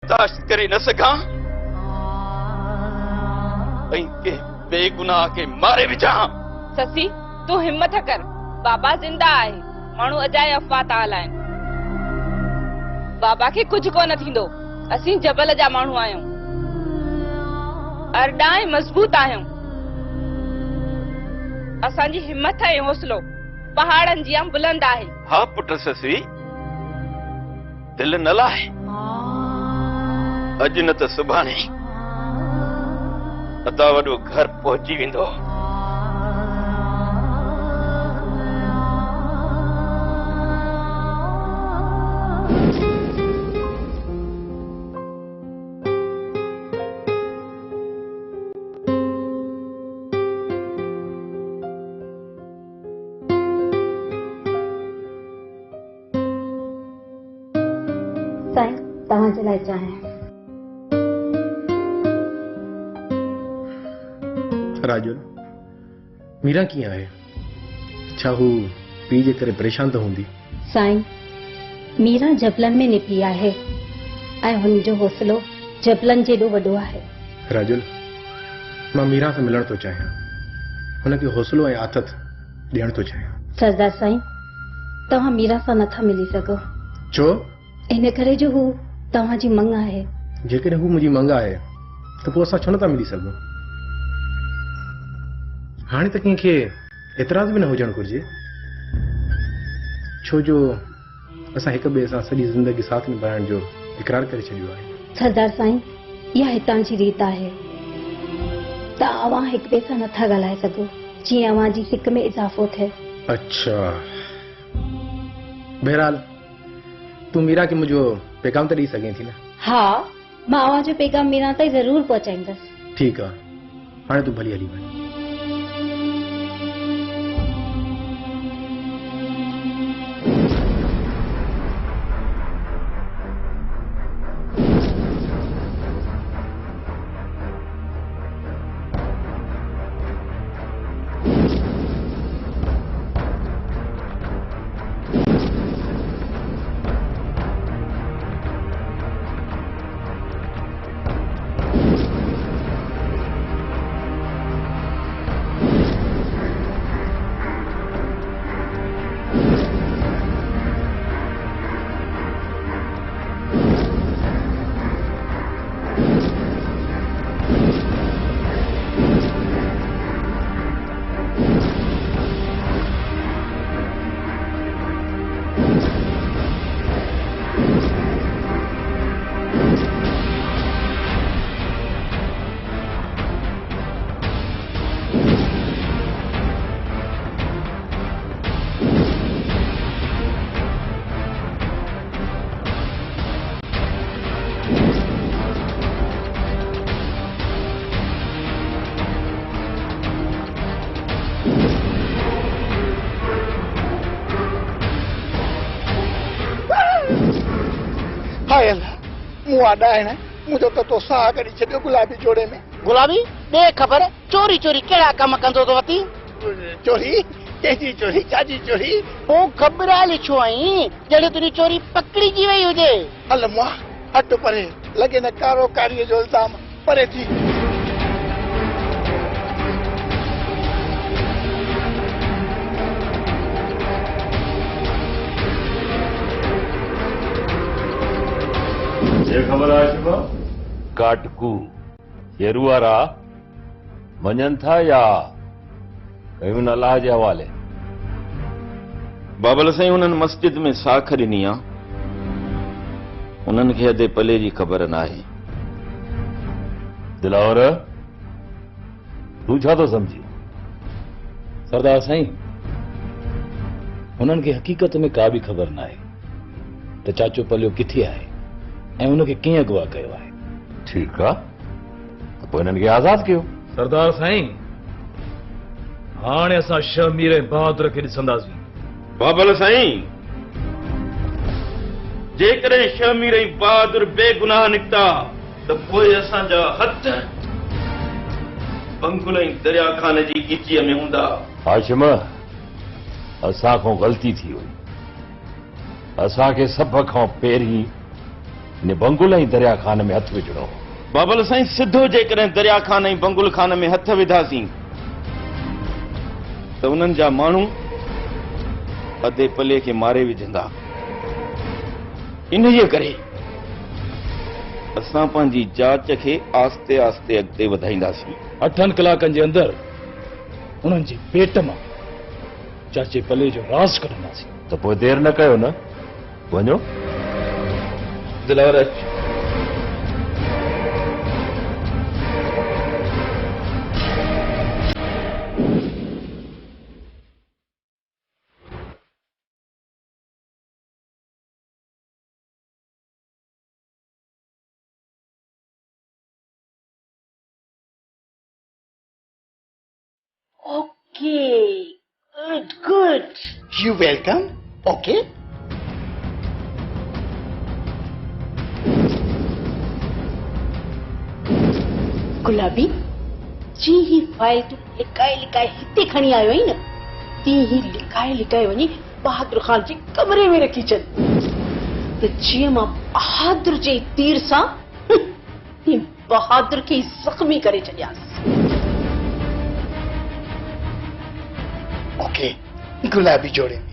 बर्दाश्त करे न सघां ऐं के बेगुनाह के मारे विझां। ससी तू हिम्मत कर, बाबा जिंदा आहे। माण्हू अजाए अफ़वाह था हलाइनि। बाबा के कुछ कोन थींदो। असीं जबल जा माण्हू आहियूं, अरडा ऐं मज़बूत आहियूं। असांजी हिम्मत ऐं हौसलो पहाड़नि जी बुलंद आहे। हाँ पुट ससी, दिल न लाहे। अॼु न त सुभाणे अता वॾो घर पहुची वेंदो। साईं तव्हांजे लाइ चांहि। राजुल, मीरा कीअं आहे? छा हू पीउ जे करे परेशान त हूंदी? साईं मीरा जबलनि में निपी आहे ऐं हुनजो हौसलो जबलनि जेॾो वॾो आहे। राजुल, मां मीरा सां मिलण थो चाहियां, हुनखे हौसलो ऐं आथत ॾियण थो चाहियां। सरदार साईं तव्हां मीरा सां नथा मिली सघो। छो? इन करे जो हू तव्हांजी मंग आहे। जेकॾहिं हू मुंहिंजी मंग आहे त पोइ असां छो नथा मिली सघूं? हाणे त कंहिंखे एतिराज़ बि न हुजणु घुरिजे, छो जो असां हिक ॿिए सां सॼी ज़िंदगी साथ निभाइण जो इक़रार करे छॾियो आहे। सरदार साईं इहा हितां जी रीत आहे त अवां हिक ॿिए सां नथा ॻाल्हाए सघो जीअं अवां जी सिक में इज़ाफ़ो थिए। अच्छा, बहरहाल तूं मीरा खे मुंहिंजो पैगाम त ॾेई सघें थी न? हा, मां अवां जो पैगाम मीरा ताईं ज़रूर पहुचाईंदसि। ठीकु आहे, हाणे तूं भली हली वञ। मुझे तो साह करी छो गुलाबी जोड़े में। गुलाबी दे खबर चोरी चोरी केड़ा कम कंदो तो वती? चोरी तेजी चोरी चाची चोरी ओ घबरा लिखो आई जड़े तुनी चोरी पकड़ी जी वई हुजे। हल मुआ हट परे लगे न कारो कारी जो इल्जाम परे थी। ये खबर आहे सुबह काटकू येरुवारा वञनि था या कयूं अल्लाह जे हवाले? बाबल साईं हुननि मस्जिद में साख ॾिनी आहे, उन्हनि खे अधे पले जी ख़बर न आहे। दिलावर तूं छा थो समझी? सरदार साईं हुननि खे हक़ीक़त में का बि ख़बर न आहे त चाचो पलियो किथे आहे ऐं उनखे कीअं अगवा कयो आहे। ठीकु आहे त पोइ हिननि खे आज़ादु कयो। सरदार साईं हाणे असां शमीर ऐं बहादुर खे ॾिसंदासीं। बाबल साईं जेकॾहिं शमीर ऐं बहादुर बेगुनाह निकिता त पोइ असांजा हथ बंकुल ऐं दरिया खान जी गिचीअ में हूंदा। हाशिम असां खां ग़लती थी हुई, असांखे सभ खां पहिरीं इन बंगुल ही दरिया खान में हथ विझणो। बाबल साईं सिधो जेकॾहिं दरिया खान ऐं बंगुल खान में हथ विधासीं त उन्हनि जा माण्हू अधे पले खे मारे विझंदा। इन्हीअ करे असां पंहिंजी जांच खे आस्ते आस्ते अॻिते वधाईंदासीं। 8 कलाकनि जे अंदर उन्हनि जे पेट मां चाचे पले जो राज़ कढंदासीं। तो पोइ देर न कयो न, वञो। Dilawar Okay. Good. You welcome? Okay. गुलाबी जी ही फाइल तू लिकाए लिकाए हिते खणी आयो आई न, ती ही लिकाए लिकाए वञी बहादुर खान जे कमरे में रखी छॾ त जीअं मां बहादुर जे तीर सां ती बहादुर खे ज़ख्मी करे छॾियासि। ओके, गुलाबी जोड़े में।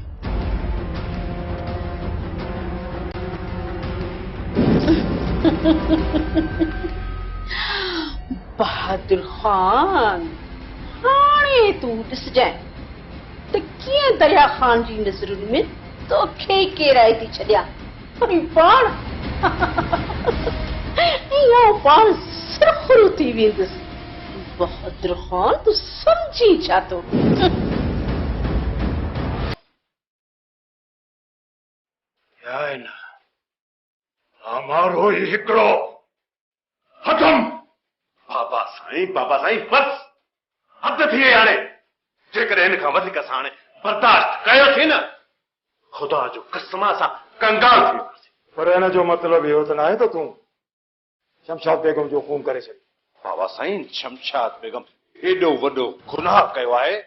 बहादुर खान, हाणे तूं ॾिसजांइ त कीअं दरिया खान जी नज़रुनि में तोखे केराए थी छॾियां। पाण पाण सुरखुरु थी वेंदुसि। बहादुर खान, तूं सम्झी छा थो? हमारो ही हिकिड़ो खत्म। बाबा साईं बस हद थी वई। हाणे जेकॾहिं हिन खां वधीक असां हाणे बर्दाश्त कयोसीं न, ख़ुदा जो कसम असां कंगाल थी वेंदासीं। पर हिन जो मतिलबु इहो त न आहे त तूं शमशाद बेगम जो खून करे छॾी। बाबा साईं, शमशाद बेगम एॾो वॾो गुनाह कयो आहे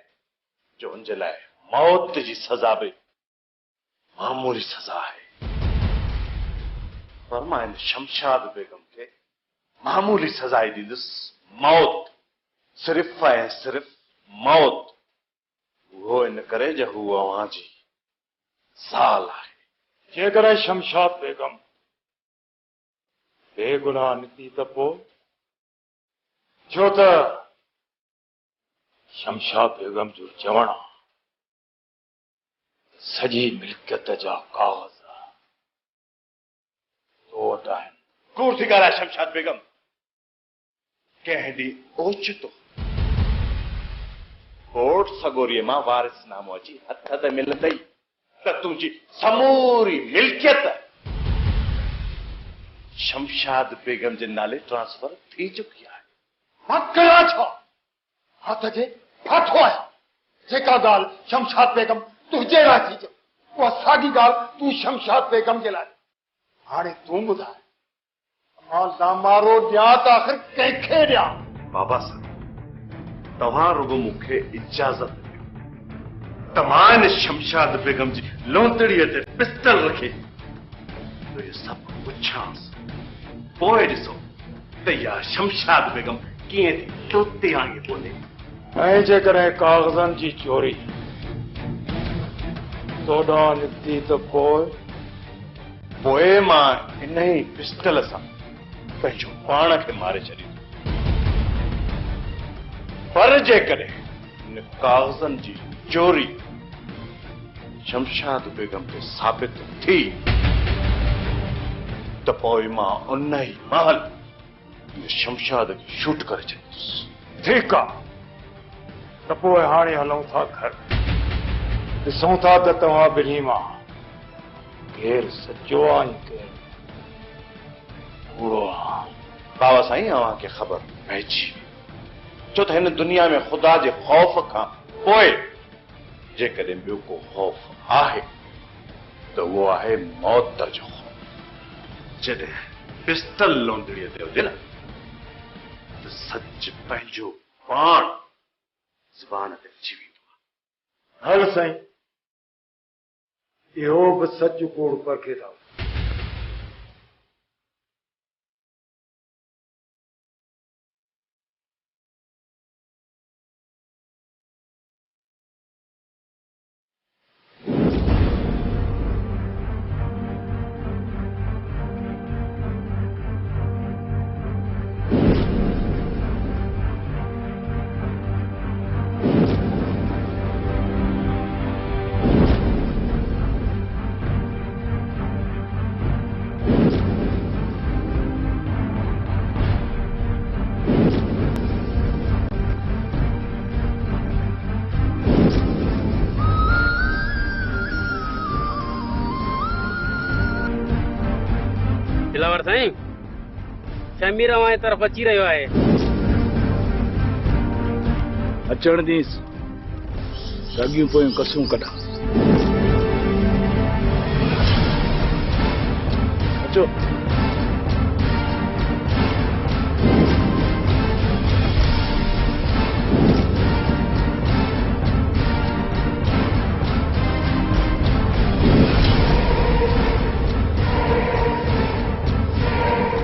जो हुनजे लाइ मौत जी सज़ा बि मामूली सज़ा आहे। पर मां हिन शमशाद बेगम खे मामूली सज़ा ई ॾींदुसि, मौत, सिर्फ़ ऐं सिर्फ़ मौत। उहो इन करे जो हू अव्हां जी ज़ाल आहे। जेकॾहिं शमशाद बेगम बेगुनाह निकिती त पोइ, छो त शमशाद बेगम जो चवण सॼी मिल्कियत जा कागज़ तो वटि आहिनि। कूड़ थी ॻाल्हाए शमशाद बेगम। कंहिं ॾींहुं ओचितो कोर्ट सगोरीअ मां वारिसनामो अची हथ ते मिलंदई त तुंहिंजी समूरी मिल्कियत शमशाद बेगम जे नाले ट्रांसफर थी चुकी आहे। मां कयां छा? हथ जे फाथो आहियां। जेका ॻाल्हि शमशाद बेगम तुंहिंजे लाइ थी चए, उहा साॻी ॻाल्हि तूं शमशाद बेगम जे लाइ। हाणे तूं ॿुधाए, मां लामारो ॾियां त आख़िर कंहिंखे ॾियां? बाबा साहब, तव्हां रुगो मूंखे इजाज़त ॾियो त मां हिन शमशाद बेगम जी लोंतड़ीअ ते पिस्टल रखी इहो सभु पुछांसि। पोइ ॾिसो त इहा शमशाद बेगम कीअं थी तोते आणी बोले। ऐं जेकॾहिं कागज़नि जी चोरी तोॾां निकिती त पोइ मां इन ई पिस्टल सां पंहिंजो पाण खे मारे छॾींदुमि। पर जेकॾहिं इन कागज़नि जी चोरी शमशाद बेगम ते साबित थी त पोइ मां उन ई महल शमशाद खे शूट करे छॾींदुसि। ठीकु आहे, त पोइ हाणे हलूं था घर। ॾिसूं था त तव्हां ॿिन्ही मां केरु सचो आहे ऐं केरु कूड़ो आहे। बाबा साईं, अव्हांखे ख़बर पइजी वई, छो त हिन दुनिया में ख़ुदा जे ख़ौफ़ खां पोइ जेकॾहिं ॿियो को ख़ौफ़ आहे त उहो आहे मौत जो ख़ौफ़। जॾहिं पिस्टल लोंदड़ीअ ते हुजे न त सच पंहिंजो पाण ज़बान ते अची वेंदो आहे। हल साईं, इहो बि सच कूड़ परखे था। साईं शमीर हमारी तरफ अची रहियो आहे। अचण दीस रगियूं पोयूं कसूं कढा। अचो।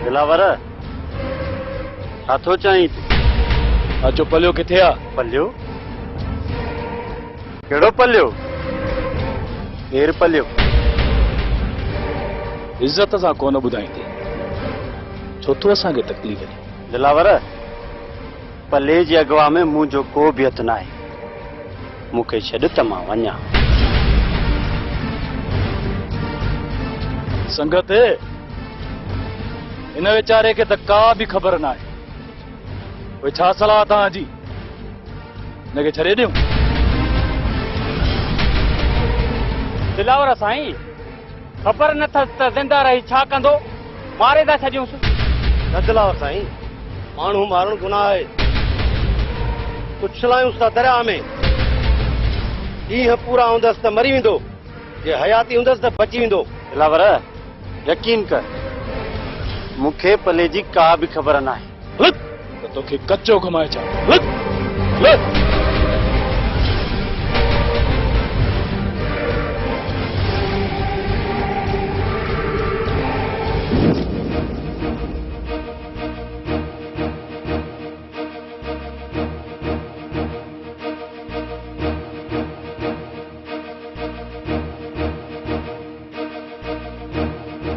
दिलावर छाथो चाहीं तूं? अचो पलियो किथे आ? पलियो? कहिड़ो पलियो? केरु पलियो? इज्जत सां कोन ॿुधाईंदी छो तो असांखे तकलीफ़ ॾे? दिलावर पले जी अगवा में मुंहिंजो को बि हथु न आहे। मूंखे छॾ त मां वञा। संगत इन वीचारे खे त का बि ख़बर न आहे। उहे छा सलाह तव्हांजी? हिनखे छॾे ॾियूं? दिलावर साईं ख़बर न अथसि त ज़िंदा रही छा कंदो, मारे था छॾियूंसि। न दिलावर साईं, माण्हू मारणु गुनाह आहे। उछलायूंसि था दरिया में। ॾींहं पूरा हूंदसि त मरी वेंदो, जे हयाती हूंदसि त बची वेंदो। दिलावर यकीन कर, मूंखे पले जी का बि ख़बर न आहे। त तोखे कचो घुमाए छा?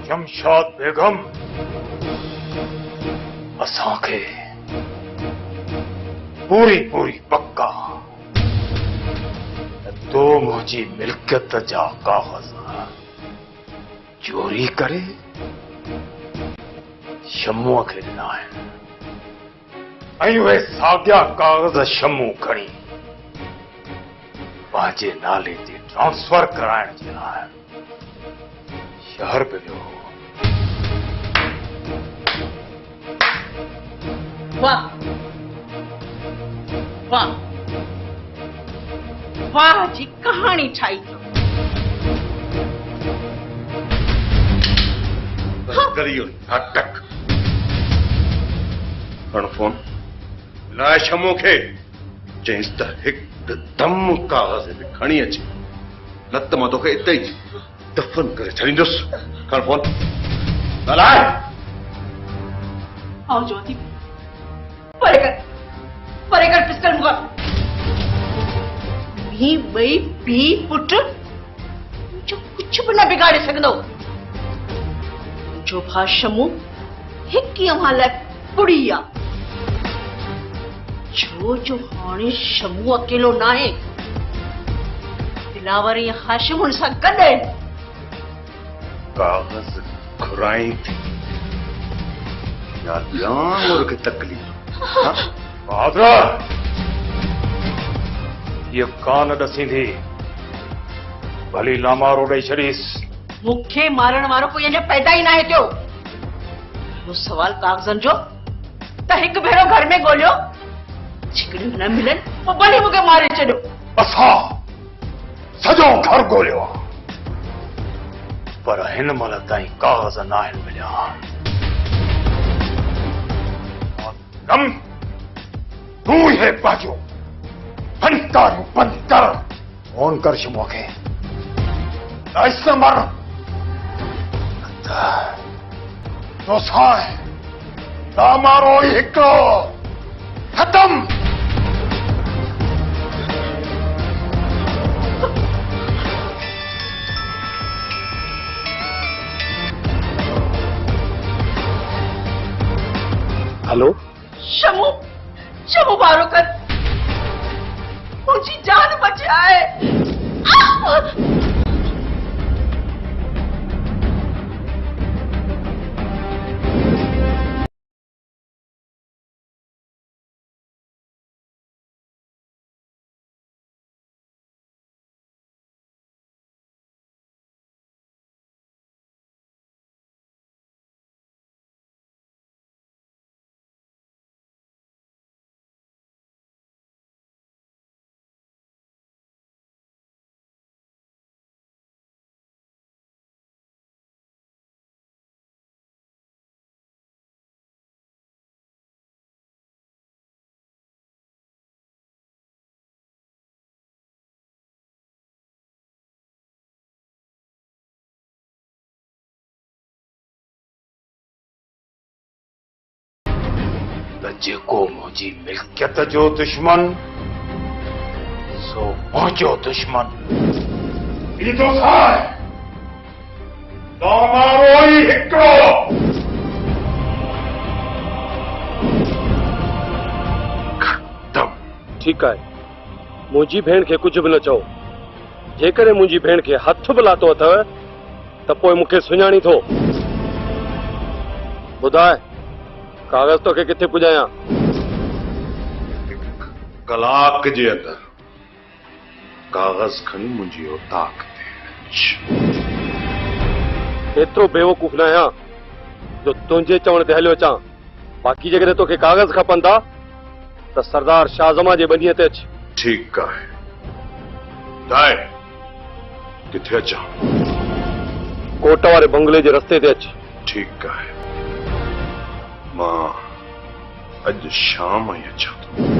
शमशाद बेगम असांखे पूरी पूरी पक्का तो मुंहिंजी मिल्कियत जा कागज़ चोरी करे शमूअ खे ॾिना आहिनि ऐं उहे साॻिया कागज़ शमू खणी पंहिंजे नाले ते ट्रांसफर कराइण जे लाइ शहर में वियो। वाह वाह वाह जी कहानी ठाही थो। करियो नाटक। खण फोन लाए शमो खे चईंसि त हिकदम कागज़ में खणी अचे, न त मां तोखे इते ई दफ़न करे छॾींदुसि। खण फोन ॻाल्हाए। आओ ज्योति परे कर पिस्टल मुका। ही बई पी पुट जो कुछ भी न बिगाड़े सघंदो। जो भा शमू हिक ई अव्हां लाइ पुड़ी आ। जो हाणे शमू अकेलो न आहे, दिलावर या हाशिम हुन सां गॾु आहिनि। कागज़ घुराई थी या ॼाण खे तकलीफ़? बहादुर ये कान ॾसींदी भली लामारो ॾेई छॾीसि। मूंखे मारण वारो कोई अञा पैदा ई न आहे थियो। वो सवाल कागज़नि जो त हिकु भेरो घर में ॻोल्हियो, जेकॾहिं न मिलन पोइ भली मूंखे मारे छॾियो। असां सॼो घर ॻोल्हियो आहे, पर हिन महिल ताईं कागज़ न आहिनि मिलिया। कम तूं हे पंहिंजो फनकारियूं बंदि कर। फोन कर शमूअ खे लाइस न मर तो साए लामारो ई हिकिड़ो खत्म। हेलो शमू शमू बारो कर, मुझी जान बचाए। जेको मुझी मिल्कियत जो दुश्मन सो मुझो दुश्मन ये तो साए तो मारो ही हिक्को ठीक है मुंहिंजी भेण खे कुछ भी न चओ जेकॾहिं मुंहिंजी भेण खे हथ बि लातो अथव त पोइ मूंखे सुञाणी थो ॿुधाए कागज़ तोखे किथे पुॼायां कलाक जे अंदर कागज़ खणी मुंहिंजी औताक ते एतिरो बेवकूफ़ न आहियां जो तुंहिंजे चवण ते हलियो अचां बाक़ी जेकॾहिं तोखे कागज़ खपंदा त सरदार शाहज़मा जे बनीअ ते अच ठीक है दाए किथे अचां कोट वारे बंगले जे रस्ते ते अच ठीक है मां अज शाम ही अचां थो